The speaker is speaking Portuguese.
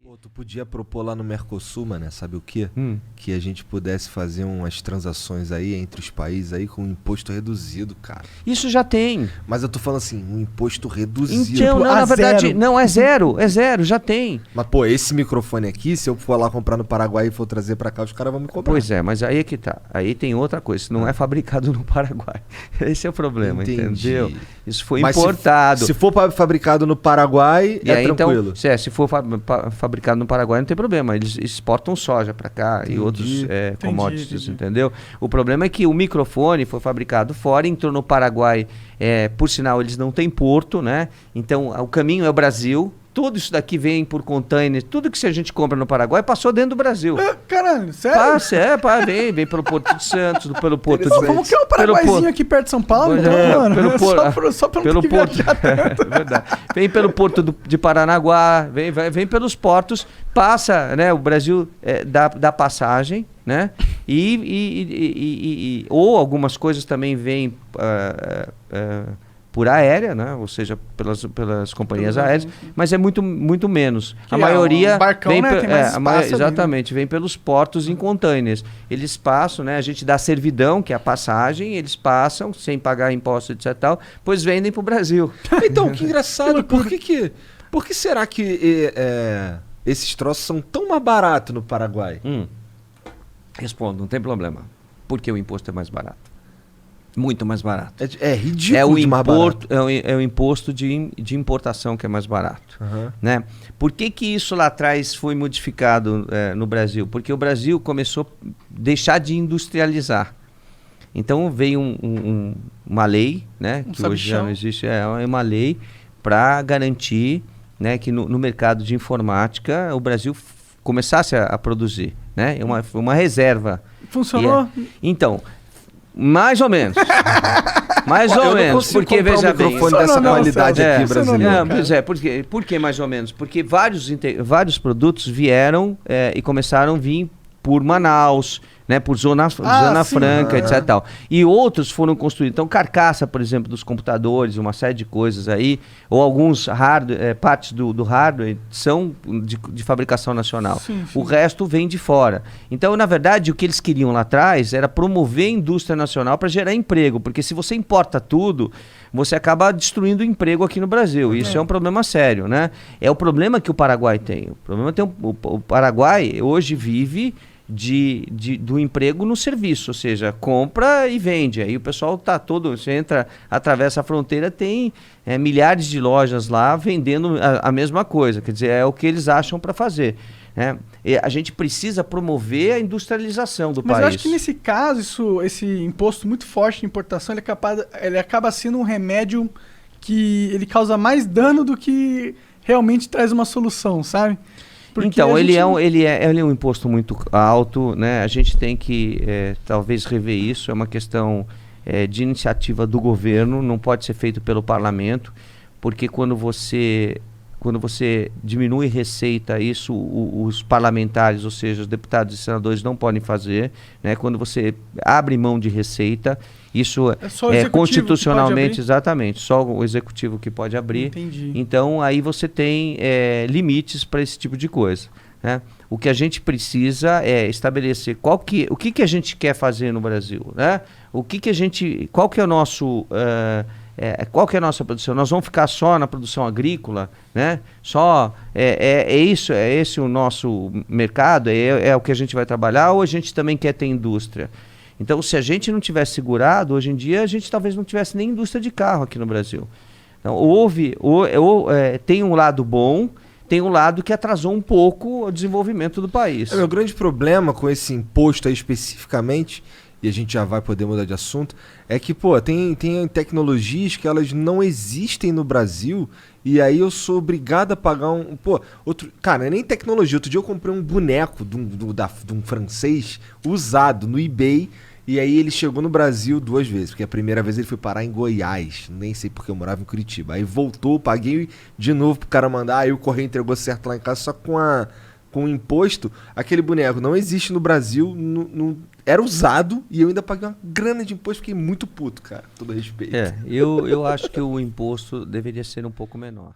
Pô, tu podia propor lá no Mercosul, né? Sabe o quê? Que a gente pudesse fazer umas transações aí entre os países aí com um imposto reduzido, cara. Isso já tem. Mas eu tô falando assim, um imposto reduzido. Então, não, a na verdade, zero. não, é zero, já tem. Mas, pô, esse microfone aqui, se eu for lá comprar no Paraguai e for trazer pra cá, os caras vão me cobrar. Pois é, mas aí é que tá. Aí tem outra coisa, isso não é fabricado no Paraguai. Esse é o problema, Entendi. entendeu? Isso foi Mas importado. Se for fabricado no Paraguai, E é aí, tranquilo. então, se for fabricado no Paraguai, não tem problema. Eles exportam soja para cá e outros commodities, entendeu? O problema é que o microfone foi fabricado fora, entrou no Paraguai. Por sinal, eles não têm porto, né? Então, o caminho é o Brasil. Tudo isso daqui vem por container. Tudo que a gente compra no Paraguai passou dentro do Brasil. Caralho, sério? Vem pelo Porto de Santos, pelo Porto de... Como que é um paraguaizinho aqui perto de São Paulo? Então, mano, só pra não ter que viajar tanto. Verdade. Vem pelo Porto de Paranaguá, vem pelos portos, passa, né? O Brasil dá passagem, né? Ou algumas coisas também vêm por aérea, né? Ou seja, pelas companhias aéreas, mas é muito menos. Que a maioria um barcão, vem né? Tem mais espaço exatamente, vem pelos portos em containers. Eles passam, né? A gente dá servidão, que é a passagem, eles passam sem pagar imposto, etc. Tal, pois vendem para o Brasil. Então, que engraçado. Por que será que esses troços são tão mais baratos no Paraguai? Respondo, não tem problema. Porque o imposto é mais barato. Muito mais barato. É ridículo de mais barato. É o imposto de importação que é mais barato. Né? Por que isso lá atrás foi modificado no Brasil? Porque o Brasil começou a deixar de industrializar. Então veio uma lei, né, que hoje já não existe, é uma lei para garantir, né, que no mercado de informática o Brasil começasse a produzir. Né? Uma reserva. Funcionou? Então... Mais ou menos. Mais ou menos. Porque, veja bem... microfone dessa qualidade aqui brasileiro. Por que mais ou menos? Porque vários produtos vieram e começaram a vir por Manaus, né, por Zona Franca, etc. Tal. E outros foram construídos. Então, carcaça, por exemplo, dos computadores, uma série de coisas aí, ou alguns partes do hardware são de fabricação nacional. Sim. O resto vem de fora. Então, na verdade, o que eles queriam lá atrás era promover a indústria nacional para gerar emprego, porque se você importa tudo, você acaba destruindo o emprego aqui no Brasil. Isso é um problema sério, né? É o problema que o Paraguai tem. O Paraguai hoje vive do emprego no serviço, ou seja, compra e vende. Aí o pessoal você entra, atravessa a fronteira, tem milhares de lojas lá vendendo a mesma coisa. Quer dizer, é o que eles acham para fazer. Né? A gente precisa promover a industrialização do país. Mas eu acho que nesse caso, esse imposto muito forte de importação, ele acaba sendo um remédio que ele causa mais dano do que realmente traz uma solução, sabe? Porque então, ele é um imposto muito alto, né? A gente tem que talvez rever isso, é uma questão de iniciativa do governo, não pode ser feito pelo parlamento, porque quando você diminui receita, isso os parlamentares, ou seja, os deputados e senadores não podem fazer, né? Quando você abre mão de receita, isso é constitucionalmente, exatamente, só o executivo que pode abrir. Entendi. Então, aí você tem limites para esse tipo de coisa. Né? O que a gente precisa é estabelecer o que a gente quer fazer no Brasil. Né? Qual que é o nosso... qual que é a nossa produção? Nós vamos ficar só na produção agrícola, né? Esse o nosso mercado? É o que a gente vai trabalhar ou a gente também quer ter indústria? Então, se a gente não tivesse segurado, hoje em dia a gente talvez não tivesse nem indústria de carro aqui no Brasil. Então, tem um lado bom, tem um lado que atrasou um pouco o desenvolvimento do país. O grande problema com esse imposto aí especificamente, e a gente já vai poder mudar de assunto, é que, tem tecnologias que elas não existem no Brasil e aí eu sou obrigado a pagar Cara, não é nem tecnologia. Outro dia eu comprei um boneco de um francês usado no eBay e aí ele chegou no Brasil 2 vezes, porque a primeira vez ele foi parar em Goiás, nem sei porque eu morava em Curitiba. Aí voltou, paguei de novo pro cara mandar, aí o correio entregou certo lá em casa, só com o imposto, aquele boneco não existe no Brasil, era usado e eu ainda paguei uma grana de imposto, fiquei muito puto, cara, com todo respeito. Eu acho que o imposto deveria ser um pouco menor.